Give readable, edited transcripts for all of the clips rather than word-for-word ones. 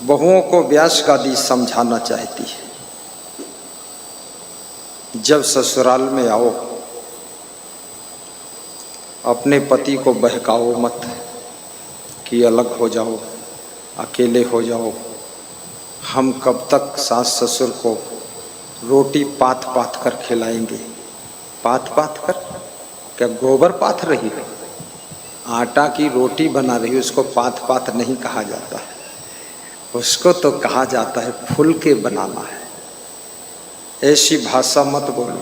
बहुओं को व्यास गादी समझाना चाहती है, जब ससुराल में आओ अपने पति को बहकाओ मत कि अलग हो जाओ, अकेले हो जाओ। हम कब तक सास ससुर को रोटी पाथ पाथ कर खिलाएंगे? पाथ पाथ कर? क्या गोबर पाथ रही है? आटा की रोटी बना रही है, उसको पाथ पाथ नहीं कहा जाता है, उसको तो कहा जाता है फूल के बनाना है। ऐसी भाषा मत बोलो,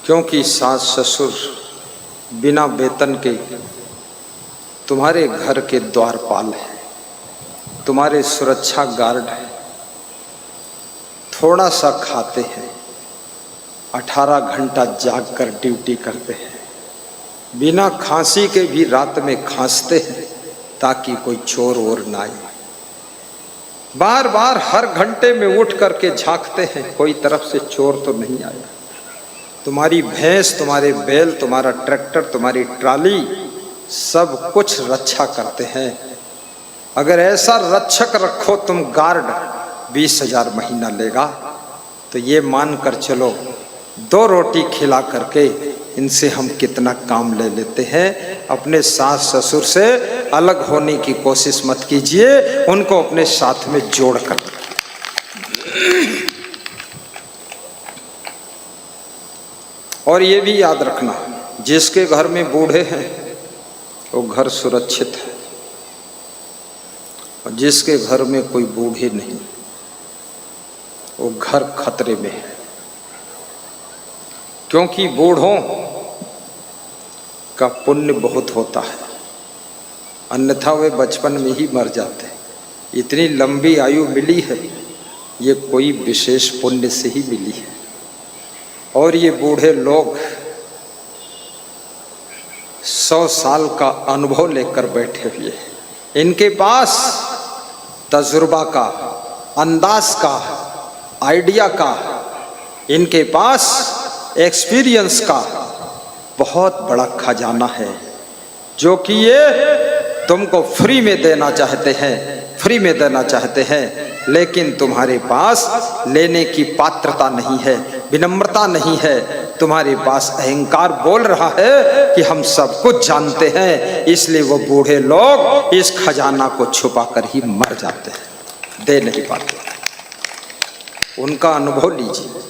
क्योंकि सास ससुर बिना वेतन के तुम्हारे घर के द्वारपाल है, तुम्हारे सुरक्षा गार्ड है। थोड़ा सा खाते हैं, 18 घंटा जाग कर ड्यूटी करते हैं, बिना खांसी के भी रात में खांसते हैं ताकि कोई चोर और ना आए। बार बार हर घंटे में उठ करके झांकते हैं कोई तरफ से चोर तो नहीं आया। तुम्हारी भैंस, तुम्हारे बैल, तुम्हारा ट्रैक्टर, तुम्हारी ट्राली सब कुछ रक्षा करते हैं। अगर ऐसा रक्षक रखो तुम गार्ड, 20,000 महीना लेगा, तो ये मान कर चलो 2 रोटी खिला करके इनसे हम कितना काम ले लेते हैं। अपने सास ससुर से अलग होने की कोशिश मत कीजिए, उनको अपने साथ में जोड़ कर। और ये भी याद रखना, जिसके घर में बूढ़े हैं वो घर सुरक्षित है, और जिसके घर में कोई बूढ़े नहीं वो घर खतरे में है। क्योंकि बूढ़ों का पुण्य बहुत होता है, अन्यथा वे बचपन में ही मर जाते। इतनी लंबी आयु मिली है ये कोई विशेष पुण्य से ही मिली है। और ये बूढ़े लोग 100 साल का अनुभव लेकर बैठे हुए हैं, इनके पास तजुर्बा का, अंदाज का, आइडिया का, इनके पास एक्सपीरियंस का बहुत बड़ा खजाना है, जो कि ये तुमको फ्री में देना चाहते हैं, फ्री में देना चाहते हैं। लेकिन तुम्हारे पास लेने की पात्रता नहीं है, विनम्रता नहीं है, तुम्हारे पास अहंकार बोल रहा है कि हम सब कुछ जानते हैं, इसलिए वो बूढ़े लोग इस खजाना को छुपा कर ही मर जाते हैं, दे नहीं पाते। उनका अनुभव लीजिए।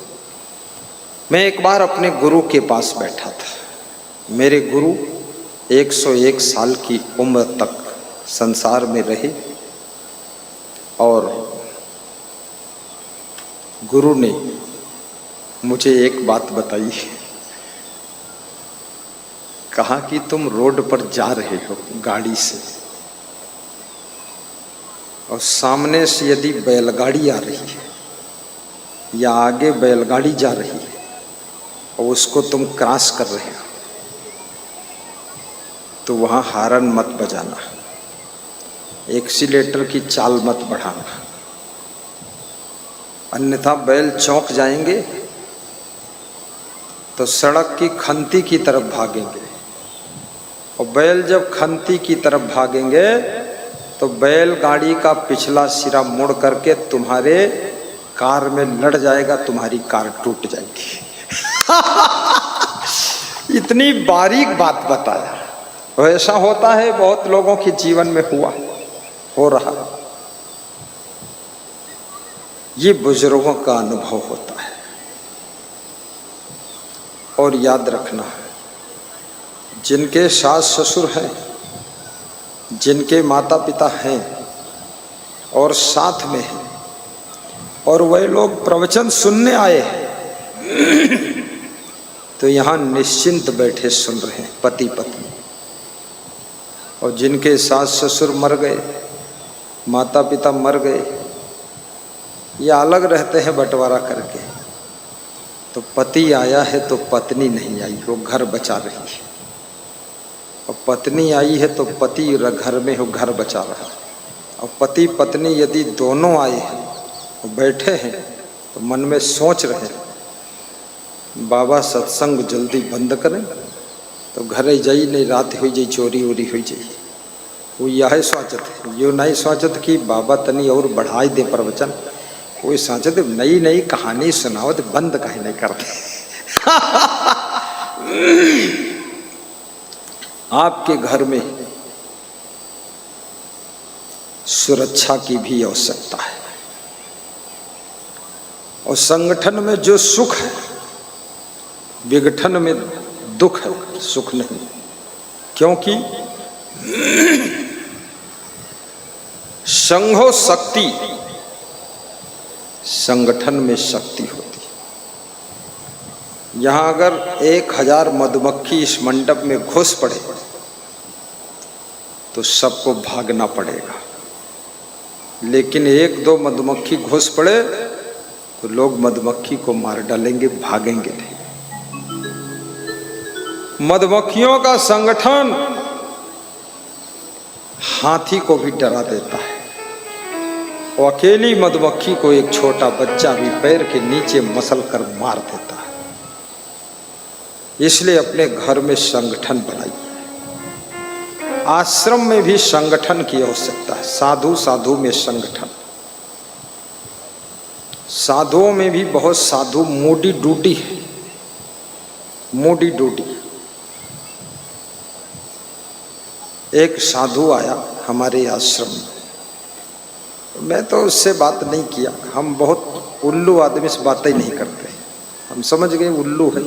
मैं एक बार अपने गुरु के पास बैठा था। मेरे गुरु 101 साल की उम्र तक संसार में रहे, और गुरु ने मुझे एक बात बताई। कहा कि तुम रोड पर जा रहे हो गाड़ी से, और सामने से यदि बैलगाड़ी आ रही है या आगे बैलगाड़ी जा रही है और उसको तुम क्रॉस कर रहे हो, तो वहाँ हारन मत बजाना, एक्सीलेटर की चाल मत बढ़ाना, अन्यथा बैल चौंक जाएंगे तो सड़क की खंती की तरफ भागेंगे, और बैल जब खंती की तरफ भागेंगे तो बैल गाड़ी का पिछला सिरा मुड़ करके तुम्हारे कार में लड़ जाएगा, तुम्हारी कार टूट जाएगी। इतनी बारीक बात बताया। ऐसा होता है, बहुत लोगों के जीवन में हुआ, हो रहा। ये बुजुर्गों का अनुभव होता है। और याद रखना, जिनके सास ससुर हैं, जिनके माता पिता हैं और साथ में हैं, और वह लोग प्रवचन सुनने आए हैं, तो यहाँ निश्चिंत बैठे सुन रहे हैं, पति पत्नी। और जिनके सास ससुर मर गए, माता पिता मर गए, ये अलग रहते हैं बंटवारा करके, तो पति आया है तो पत्नी नहीं आई, वो घर बचा रही है, और पत्नी आई है तो पति घर में हो, घर बचा रहा है। और पति पत्नी यदि दोनों आए हैं और बैठे हैं तो मन में सोच रहे हैं, बाबा सत्संग जल्दी बंद करें तो घरे जाई नहीं, रात हो जाई, चोरी वोरी हो जाई। वो यह सोचत यो नहीं सोचत कि बाबा तनी और बढ़ाई दे प्रवचन, कोई सोचत नई नई कहानी सुनावत बंद कहीं नहीं करते। आपके घर में सुरक्षा की भी आवश्यकता है, और संगठन में जो सुख है, विघटन में दुख है, सुख नहीं। क्योंकि संघो शक्ति, संगठन में शक्ति होती है। यहां अगर 1000 मधुमक्खी इस मंडप में घुस पड़े तो सबको भागना पड़ेगा, लेकिन 1-2 मधुमक्खी घुस पड़े तो लोग मधुमक्खी को मार डालेंगे, भागेंगे नहीं। मधुमक्खियों का संगठन हाथी को भी डरा देता है, और अकेली मधुमक्खी को एक छोटा बच्चा भी पैर के नीचे मसल कर मार देता है। इसलिए अपने घर में संगठन बनाइए। आश्रम में भी संगठन की आवश्यकता है। साधु साधु में संगठन, साधुओं में भी बहुत साधु मोडी डूटी है, मोडी डूटी। एक साधु आया हमारे आश्रम में, मैं तो उससे बात नहीं किया, हम बहुत उल्लू आदमी से बातें नहीं करते, हम समझ गए उल्लू है,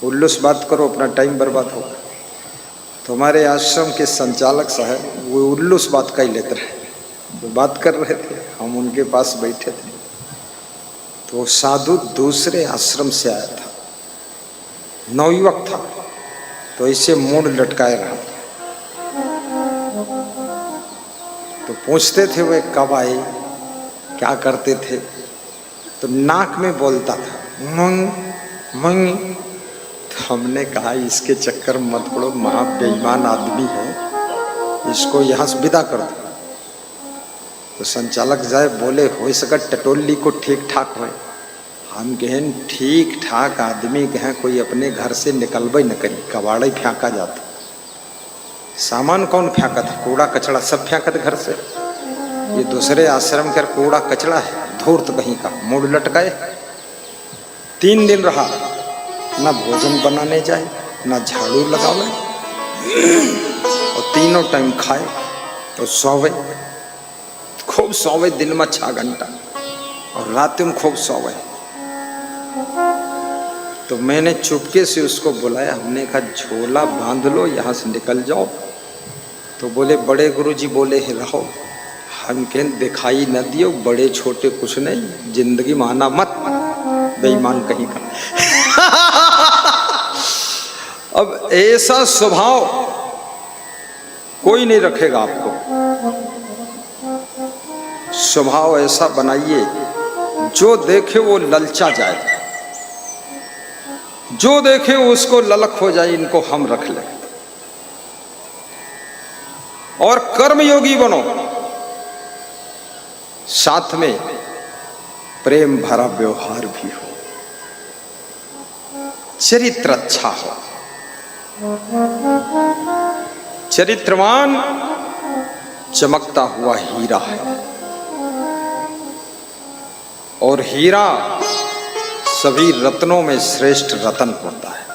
उल्लू से बात करो अपना टाइम बर्बाद होगा। तो हमारे आश्रम के संचालक साहब वो उल्लू से बात कर लेते रहे, वो बात कर रहे थे, हम उनके पास बैठे थे। तो साधु दूसरे आश्रम से आया था, नवयुवक था, तो इसे मूड लटकाए रहा। तो पूछते थे वे कब आए, क्या करते थे, तो नाक में बोलता था मंग मंग। तो हमने कहा इसके चक्कर में मत पड़ो, महा बेईमान आदमी है, इसको यहाँ से विदा कर दो। तो संचालक जाए बोले हो सका टटोली को ठीक ठाक हो। हम कहें ठीक ठाक आदमी कहें कोई अपने घर से निकलबे न करी, कबाड़ा ही फेंका जाता। सामान कौन फेंका था, कूड़ा कचड़ा सब फेंका था घर से। ये दूसरे आश्रम का कूड़ा कचड़ा है, धूर्त कहीं का, मुड़ लटकाए। 3 दिन रहा, ना भोजन बनाने जाए, ना झाड़ू लगावे, और तीनों टाइम खाए और सोवे, खूब सोवे, दिन में 6 घंटा और रात में खूब सोवे। तो मैंने चुपके से उसको बुलाया, हमने कहा झोला बांध लो, यहाँ से निकल जाओ। तो बोले बड़े गुरुजी बोले है रहो। हम कहें दिखाई न दियो, बड़े छोटे कुछ नहीं, जिंदगी माना मत, बेईमान कहीं का। अब ऐसा स्वभाव कोई नहीं रखेगा आपको। स्वभाव ऐसा बनाइए जो देखे वो ललचा जाए, जो देखे उसको ललक हो जाए, इनको हम रख लें। और कर्मयोगी बनो, साथ में प्रेम भरा व्यवहार भी हो, चरित्र अच्छा हो। चरित्रवान चमकता हुआ हीरा है, और हीरा सभी रत्नों में श्रेष्ठ रत्न होता है।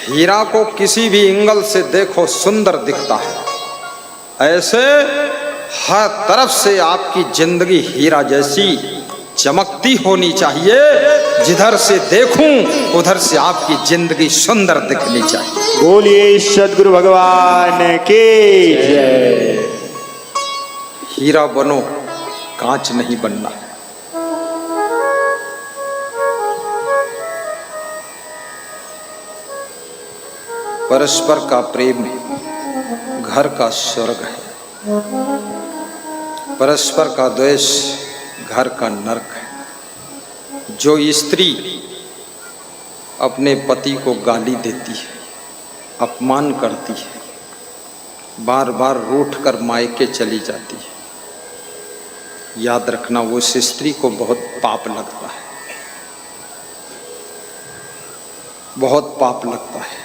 हीरा को किसी भी एंगल से देखो सुंदर दिखता है, ऐसे हर तरफ से आपकी जिंदगी हीरा जैसी चमकती होनी चाहिए। जिधर से देखूं उधर से आपकी जिंदगी सुंदर दिखनी चाहिए। बोलिए सद्गुरु भगवान की जय। हीरा बनो, कांच नहीं बनना। परस्पर का प्रेम घर का स्वर्ग है, परस्पर का द्वेष घर का नरक है। जो स्त्री अपने पति को गाली देती है, अपमान करती है, बार बार रूठ कर मायके चली जाती है, याद रखना वो उस स्त्री को बहुत पाप लगता है, बहुत पाप लगता है।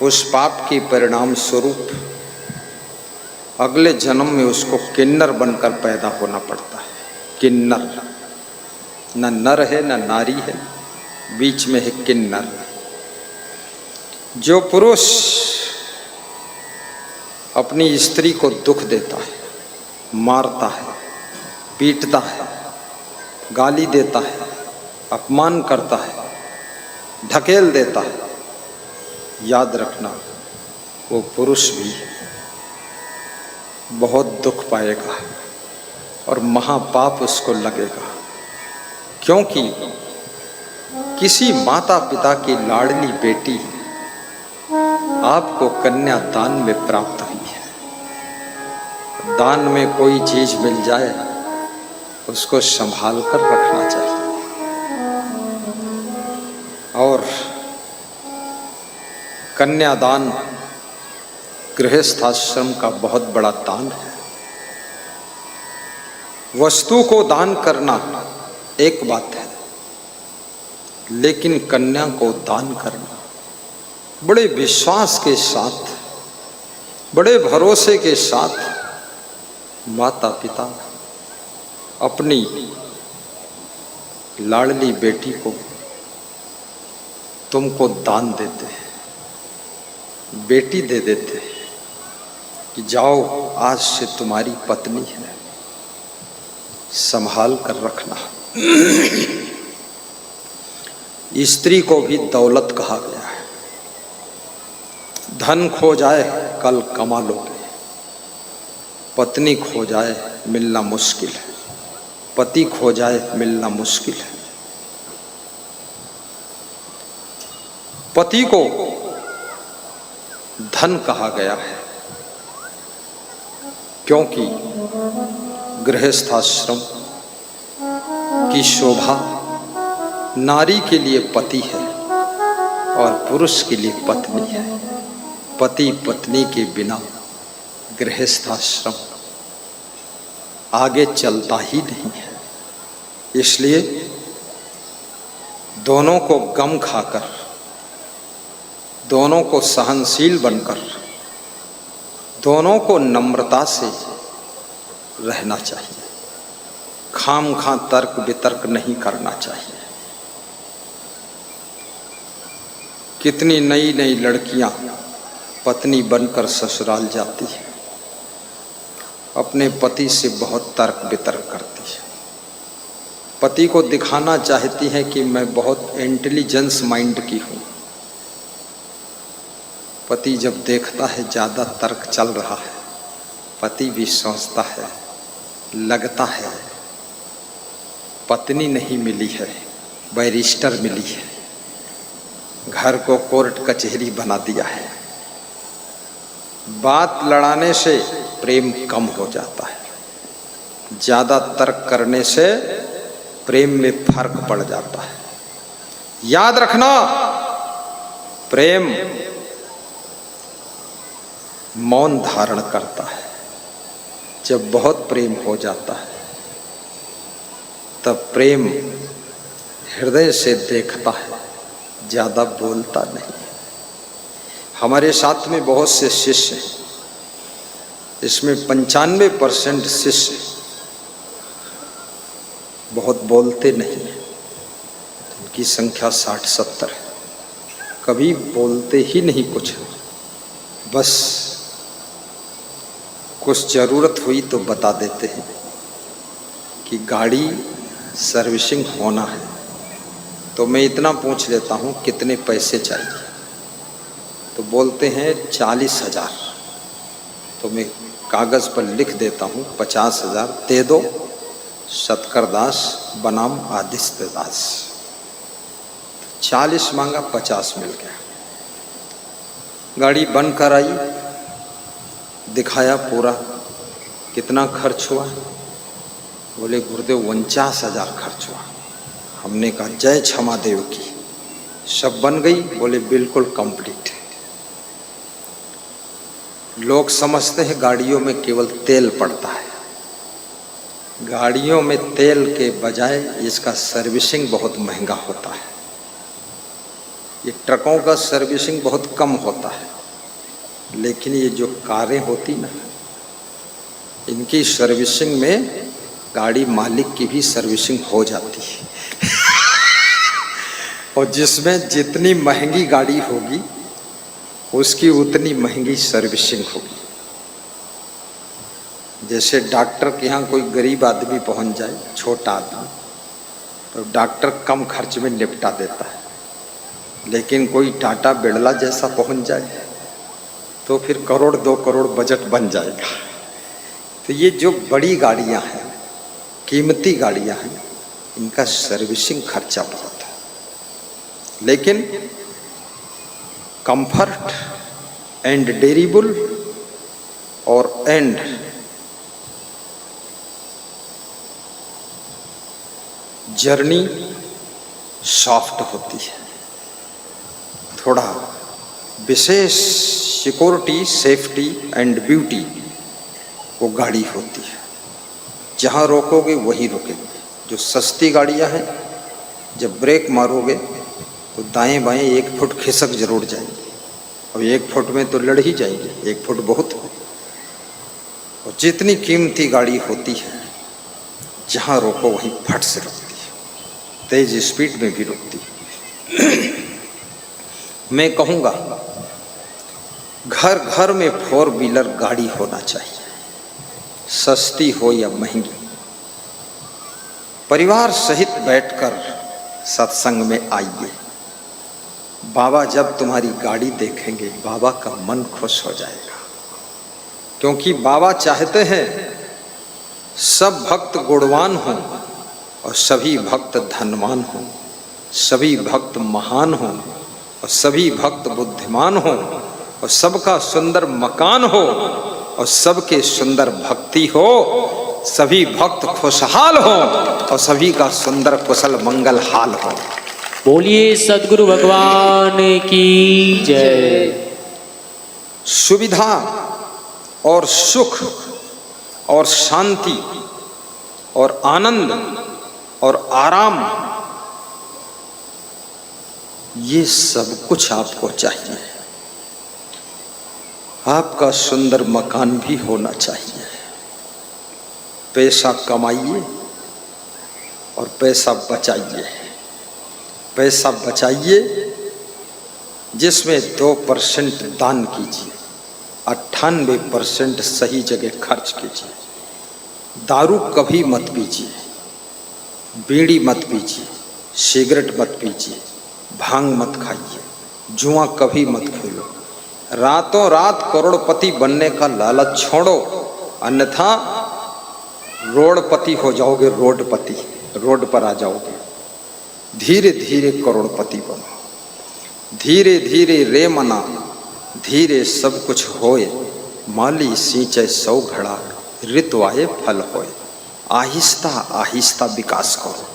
उस पाप के परिणाम स्वरूप अगले जन्म में उसको किन्नर बनकर पैदा होना पड़ता है। किन्नर, न नर है न नारी है, बीच में है किन्नर। जो पुरुष अपनी स्त्री को दुख देता है, मारता है, पीटता है, गाली देता है, अपमान करता है, ढकेल देता है, याद रखना वो पुरुष भी बहुत दुख पाएगा और महापाप उसको लगेगा। क्योंकि किसी माता पिता की लाडली बेटी आपको कन्या दान में प्राप्त हुई है। दान में कोई चीज मिल जाए उसको संभाल कर रखना चाहिए। और कन्यादान गृहस्थाश्रम का बहुत बड़ा दान है। वस्तु को दान करना एक बात है, लेकिन कन्या को दान करना बड़े विश्वास के साथ, बड़े भरोसे के साथ माता पिता अपनी लाडली बेटी को तुमको दान देते हैं, बेटी दे देते हैं कि जाओ आज से तुम्हारी पत्नी है, संभाल कर रखना। स्त्री को भी दौलत कहा गया है। धन खो जाए कल कमा लोगे, पत्नी खो जाए मिलना मुश्किल है, पति खो जाए मिलना मुश्किल है। पति को धन कहा गया है क्योंकि गृहस्थाश्रम की शोभा नारी के लिए पति है और पुरुष के लिए पत्नी है। पति पत्नी के बिना गृहस्थाश्रम आगे चलता ही नहीं है। इसलिए दोनों को गम खाकर, दोनों को सहनशील बनकर, दोनों को नम्रता से रहना चाहिए। खाम खा तर्क वितर्क नहीं करना चाहिए। कितनी नई नई लड़कियां पत्नी बनकर ससुराल जाती है, अपने पति से बहुत तर्क वितर्क करती है, पति को दिखाना चाहती है कि मैं बहुत इंटेलिजेंस माइंड की हूँ। पति जब देखता है ज़्यादा तर्क चल रहा है, पति भी सोचता है, लगता है पत्नी नहीं मिली है, बैरिस्टर मिली है, घर को कोर्ट कचहरी बना दिया है। बात लड़ाने से प्रेम कम हो जाता है, ज़्यादा तर्क करने से प्रेम में फर्क पड़ जाता है। याद रखना, प्रेम मौन धारण करता है। जब बहुत प्रेम हो जाता है तब प्रेम हृदय से देखता है, ज़्यादा बोलता नहीं। हमारे साथ में बहुत से शिष्य हैं, इसमें 95% शिष्य बहुत बोलते नहीं हैं। उनकी संख्या 60-70 है। कभी बोलते ही नहीं कुछ, बस कुछ ज़रूरत हुई तो बता देते हैं कि गाड़ी सर्विसिंग होना है, तो मैं इतना पूछ लेता हूँ कितने पैसे चाहिए, तो बोलते हैं 40,000। तो मैं कागज़ पर लिख देता हूँ 50,000 दे दो, सतकर दास बनाम आदित्य दास। 40 मांगा, 50 मिल गया। गाड़ी बन कर आई, दिखाया पूरा, कितना खर्च हुआ? बोले गुरुदेव 49,000 खर्च हुआ। हमने कहा जय क्षमा देव की, सब बन गई? बोले बिल्कुल कंप्लीट है। लोग समझते हैं गाड़ियों में केवल तेल पड़ता है। गाड़ियों में तेल के बजाय इसका सर्विसिंग बहुत महंगा होता है। ये ट्रकों का सर्विसिंग बहुत कम होता है, लेकिन ये जो कारें होती ना, इनकी सर्विसिंग में गाड़ी मालिक की भी सर्विसिंग हो जाती है और जिसमें जितनी महंगी गाड़ी होगी उसकी उतनी महंगी सर्विसिंग होगी। जैसे डॉक्टर के यहाँ कोई गरीब आदमी पहुंच जाए, छोटा आदमी, तो डॉक्टर कम खर्च में निपटा देता है, लेकिन कोई टाटा बिरला जैसा पहुंच जाए तो फिर करोड़ 2 करोड़ बजट बन जाएगा। तो ये जो बड़ी गाड़ियां हैं, कीमती गाड़ियां हैं, इनका सर्विसिंग खर्चा बहुत है, लेकिन कंफर्ट एंड ड्यूरेबल और एंड जर्नी सॉफ्ट होती है। थोड़ा विशेष सिक्योरिटी, सेफ्टी एंड ब्यूटी वो गाड़ी होती है। जहाँ रोकोगे वही रुकेगी। जो सस्ती गाड़ियाँ हैं, जब ब्रेक मारोगे तो दाएं बाएं 1 फुट खिसक जरूर जाएंगे, और 1 फुट में तो लड़ ही जाएंगे, 1 फुट बहुत है। और जितनी कीमती गाड़ी होती है, जहाँ रोको वहीं फट से रुकती है, तेज स्पीड में भी रुकती है। मैं कहूँगा घर घर में 4 व्हीलर गाड़ी होना चाहिए, सस्ती हो या महंगी। परिवार सहित बैठकर सत्संग में आइए। बाबा जब तुम्हारी गाड़ी देखेंगे, बाबा का मन खुश हो जाएगा, क्योंकि बाबा चाहते हैं सब भक्त गुणवान हों और सभी भक्त धनवान हों, सभी भक्त महान हों और सभी भक्त बुद्धिमान हों, और सबका सुंदर मकान हो और सबके सुंदर भक्ति हो, सभी भक्त खुशहाल हो और सभी का सुंदर कुशल मंगल हाल हो। बोलिए सद्गुरु भगवान की जय। सुविधा और सुख और शांति और आनंद और आराम, ये सब कुछ आपको चाहिए। आपका सुंदर मकान भी होना चाहिए। पैसा कमाइए और पैसा बचाइए। पैसा बचाइए जिसमें 2% दान कीजिए, 98% सही जगह खर्च कीजिए। दारू कभी मत पीजिए, बीड़ी मत पीजिए, सिगरेट मत पीजिए, भांग मत खाइए, जुआ कभी मत खेलो। रातों रात करोड़पति बनने का लालच छोड़ो, अन्यथा रोडपति हो जाओगे। रोडपति, रोड पर आ जाओगे। धीरे धीरे करोड़पति बनो, धीरे धीरे रे मना, धीरे सब कुछ होए। माली सींचे 100 घड़ा, ऋतु आए फल होए। आहिस्ता आहिस्ता विकास करो,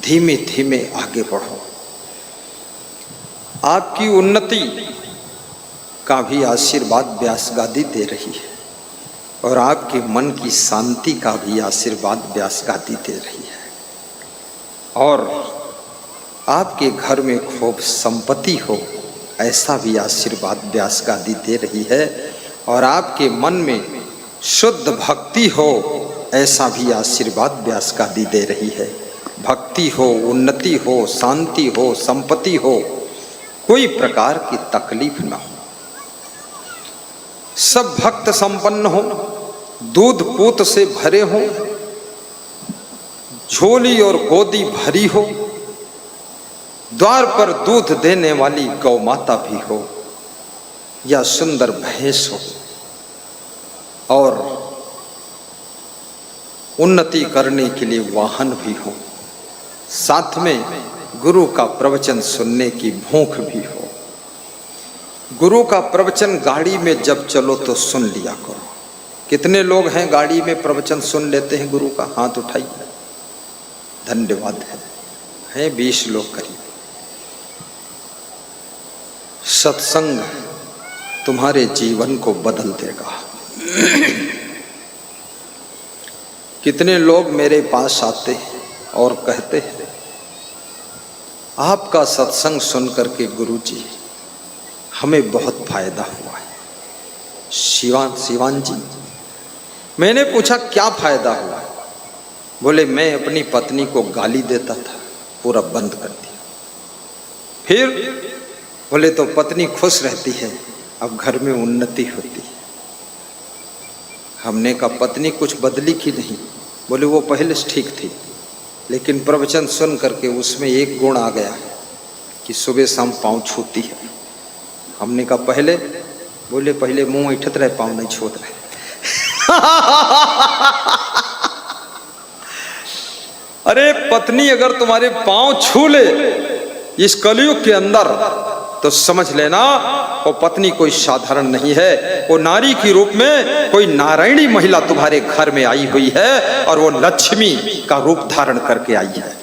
धीमे धीमे आगे बढ़ो। आपकी उन्नति का भी आशीर्वाद व्यास गादी दे रही है, और आपके मन की शांति का भी आशीर्वाद व्यास गादी दे रही है, और आपके घर में खूब संपत्ति हो ऐसा भी आशीर्वाद व्यास गादी दे रही है, और आपके मन में शुद्ध भक्ति हो ऐसा भी आशीर्वाद व्यास गादी दे रही है। भक्ति हो, उन्नति हो, शांति हो, संपत्ति हो, कोई प्रकार की तकलीफ न हो। सब भक्त संपन्न हो, दूध पूत से भरे हो, झोली और गोदी भरी हो, द्वार पर दूध देने वाली गौ माता भी हो, या सुंदर भैंस हो, और उन्नति करने के लिए वाहन भी हो, साथ में गुरु का प्रवचन सुनने की भूख भी हो। गुरु का प्रवचन गाड़ी में जब चलो तो सुन लिया करो। कितने लोग हैं गाड़ी में प्रवचन सुन लेते हैं गुरु का? हाथ उठाइए। धन्यवाद है 20 लोग करीब। सत्संग तुम्हारे जीवन को बदल देगा। कितने लोग मेरे पास आते हैं और कहते हैं आपका सत्संग सुन करके गुरुजी हमें बहुत फायदा हुआ है। शिवान जी, मैंने पूछा क्या फायदा हुआ? बोले मैं अपनी पत्नी को गाली देता था, पूरा बंद कर दिया। फिर बोले तो पत्नी खुश रहती है, अब घर में उन्नति होती है। हमने कहा पत्नी कुछ बदली की नहीं? बोले वो पहले से ठीक थी, लेकिन प्रवचन सुन करके उसमें एक गुण आ गया कि सुबह शाम पाँव छूती है। हमने कहा पहले? बोले पहले मुंह ऐठत रहे, पाँव नहीं छूत रहे। अरे पत्नी अगर तुम्हारे पांव छू ले इस कलयुग के अंदर, तो समझ लेना वो पत्नी कोई साधारण नहीं है, वो नारी के रूप में कोई नारायणी महिला तुम्हारे घर में आई हुई है, और वो लक्ष्मी का रूप धारण करके आई है।